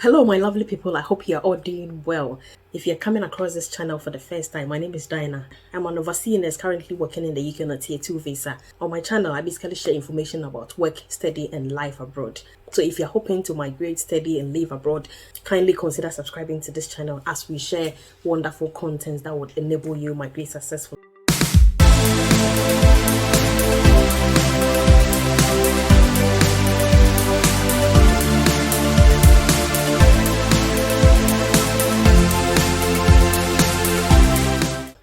Hello, my lovely people. I hope you're all doing well. If you're coming across this channel for the first time, my name is Diana. I'm an overseer nurse currently working in the UK on a Tier 2 visa. On my channel, I basically share information about work, study, and life abroad. So if you're hoping to migrate, study, and live abroad, kindly consider subscribing to this channel as we share wonderful content that would enable you migrate successfully.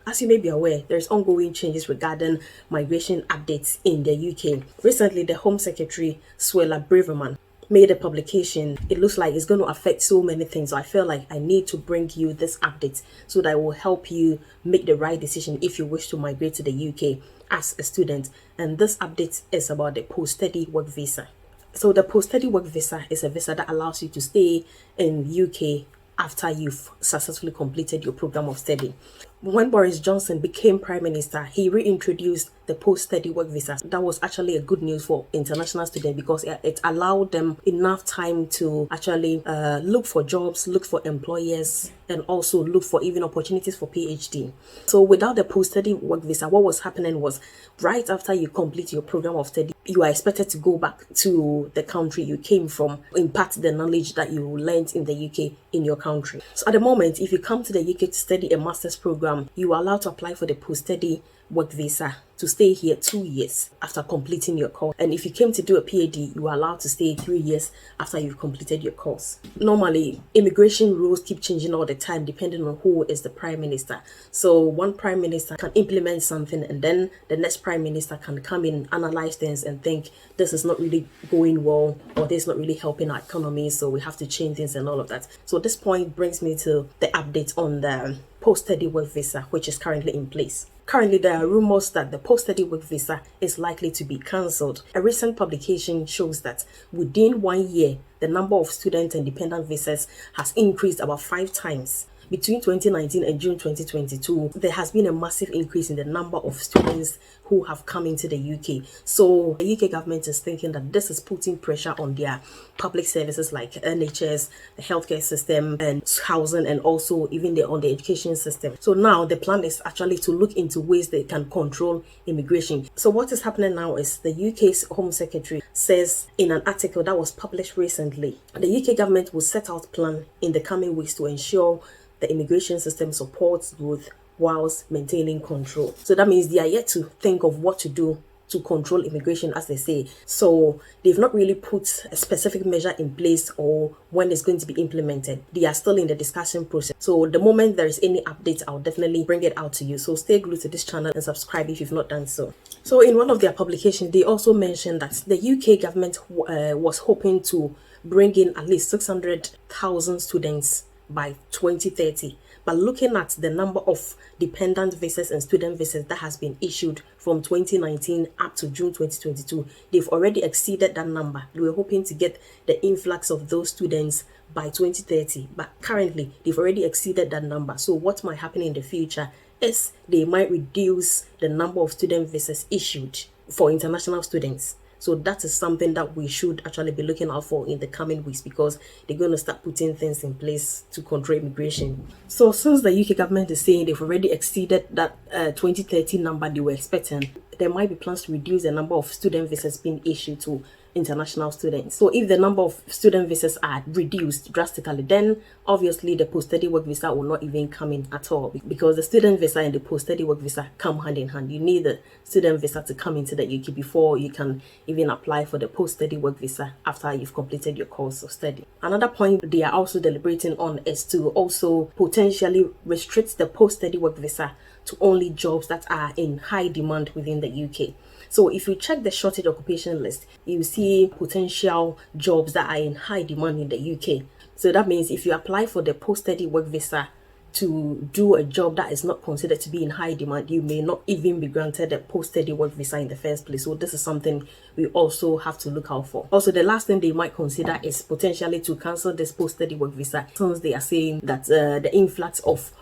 As you may be aware, there's ongoing changes regarding migration updates in the UK. Recently, the Home Secretary, Suella Baverman, made a publication. It looks like it's going to affect so many things. So I feel like I need to bring you this update so that it will help you make the right decision if you wish to migrate to the UK as a student. And this update is about the post-study work visa. So the post-study work visa is a visa that allows you to stay in UK after you've successfully completed your program of study. When Boris Johnson became Prime Minister, he reintroduced the post-study work visa. That was actually a good news for international students because it allowed them enough time to actually look for jobs, look for employers, and also look for even opportunities for PhD. So without the post-study work visa, what was happening was right after you complete your program of study, you are expected to go back to the country you came from, impart the knowledge that you learned in the UK in your country. So at the moment, if you come to the UK to study a master's program, you are allowed to apply for the post-study work visa to stay here 2 years after completing your course. And if you came to do a PhD, you are allowed to stay 3 years after you've completed your course. Normally, immigration rules keep changing all the time depending on who is the Prime Minister. So one Prime Minister can implement something and then the next Prime Minister can come in, analyze things and think this is not really going well or this is not really helping our economy, so we have to change things and all of that. So this point brings me to the update on the post-study work visa, which is currently in place. Currently, there are rumors that the post-study work visa is likely to be cancelled. A recent publication shows that within 1 year, the number of student and dependent visas has increased about 5 times. Between 2019 and June 2022, there has been a massive increase in the number of students who have come into the UK. So the UK government is thinking that this is putting pressure on their public services like NHS, the healthcare system, and housing, and also even on the education system. So now the plan is actually to look into ways they can control immigration. So what is happening now is the UK's Home Secretary says in an article that was published recently, the UK government will set out a plan in the coming weeks to ensure the immigration system supports growth whilst maintaining control. So that means they are yet to think of what to do to control immigration, as they say. So they've not really put a specific measure in place or when it's going to be implemented. They are still in the discussion process. So the moment there is any update, I'll definitely bring it out to you. So stay glued to this channel and subscribe if you've not done so. So in one of their publications, they also mentioned that the UK government was hoping to bring in at least 600,000 students by 2030. But looking at the number of dependent visas and student visas that has been issued from 2019 up to June 2022, they've already exceeded that number. They were hoping to get the influx of those students by 2030, but currently they've already exceeded that number. So what might happen in the future is they might reduce the number of student visas issued for international students. So that is something that we should actually be looking out for in the coming weeks because they're going to start putting things in place to control immigration. So since the UK government is saying they've already exceeded that 2030 number they were expecting, there might be plans to reduce the number of student visas being issued to international students. So if the number of student visas are reduced drastically, then obviously the post-study work visa will not even come in at all because the student visa and the post-study work visa come hand in hand. You need the student visa to come into the UK before you can even apply for the post-study work visa after you've completed your course of study. Another point they are also deliberating on is to also potentially restrict the post-study work visa to only jobs that are in high demand within the UK. So if you check the shortage occupation list, you see potential jobs that are in high demand in the UK. So that means if you apply for the post-study work visa to do a job that is not considered to be in high demand, you may not even be granted a post-study work visa in the first place. So this is something we also have to look out for. Also, the last thing they might consider is potentially to cancel this post-study work visa since they are saying that the influx of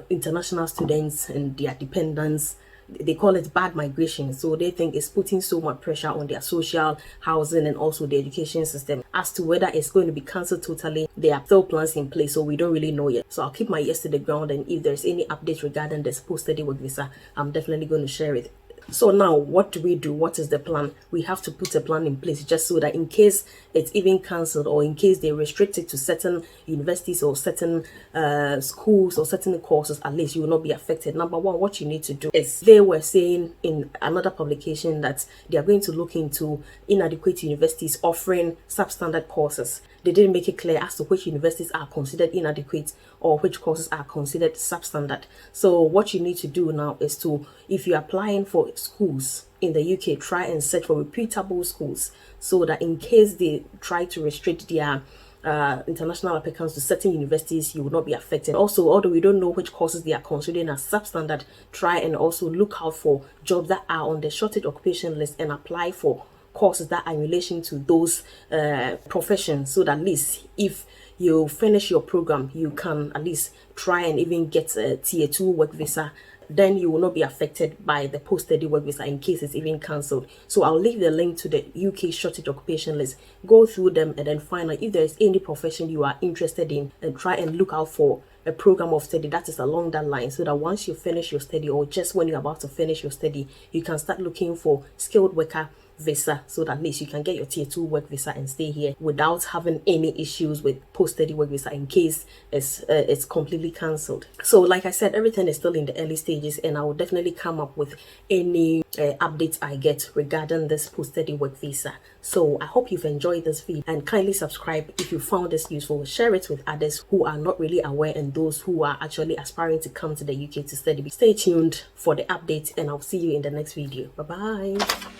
international students and their dependents, they call it bad migration. So they think it's putting so much pressure on their social housing and also the education system. As to whether it's going to be cancelled totally, there are still plans in place, so we don't really know yet. So I'll keep my ears to the ground, and if there's any updates regarding this post-study work visa, I'm definitely going to share it. So now, what do we do? What is the plan? We have to put a plan in place just so that in case it's even cancelled, or in case they restrict it to certain universities or certain schools or certain courses, at least you will not be affected. Number one, what you need to do is, they were saying in another publication that they are going to look into inadequate universities offering substandard courses. They didn't make it clear as to which universities are considered inadequate or which courses are considered substandard. So what you need to do now is to, if you're applying for schools in the UK, try and search for reputable schools, so that in case they try to restrict their international applicants to certain universities, you will not be affected. Also, although we don't know which courses they are considering as substandard, try and also look out for jobs that are on the shortage occupation list and apply for courses that are in relation to those professions, so that at least if you finish your program, you can at least try and even get a tier 2 work visa. Then you will not be affected by the post-study work visa in case it's even cancelled. So I'll leave the link to the UK shortage occupation list. Go through them and then find out if there's any profession you are interested in, and try and look out for a program of study that is along that line, so that once you finish your study, or just when you're about to finish your study, you can start looking for skilled worker visa, so that at least you can get your tier 2 work visa and stay here without having any issues with post-study work visa in case it's completely cancelled. So like I said, everything is still in the early stages, and I will definitely come up with any updates I get regarding this post-study work visa. So I hope you've enjoyed this video, and kindly subscribe if you found this useful. Share it with others who are not really aware and those who are actually aspiring to come to the UK to study. Stay tuned for the updates, and I'll see you in the next video. Bye bye.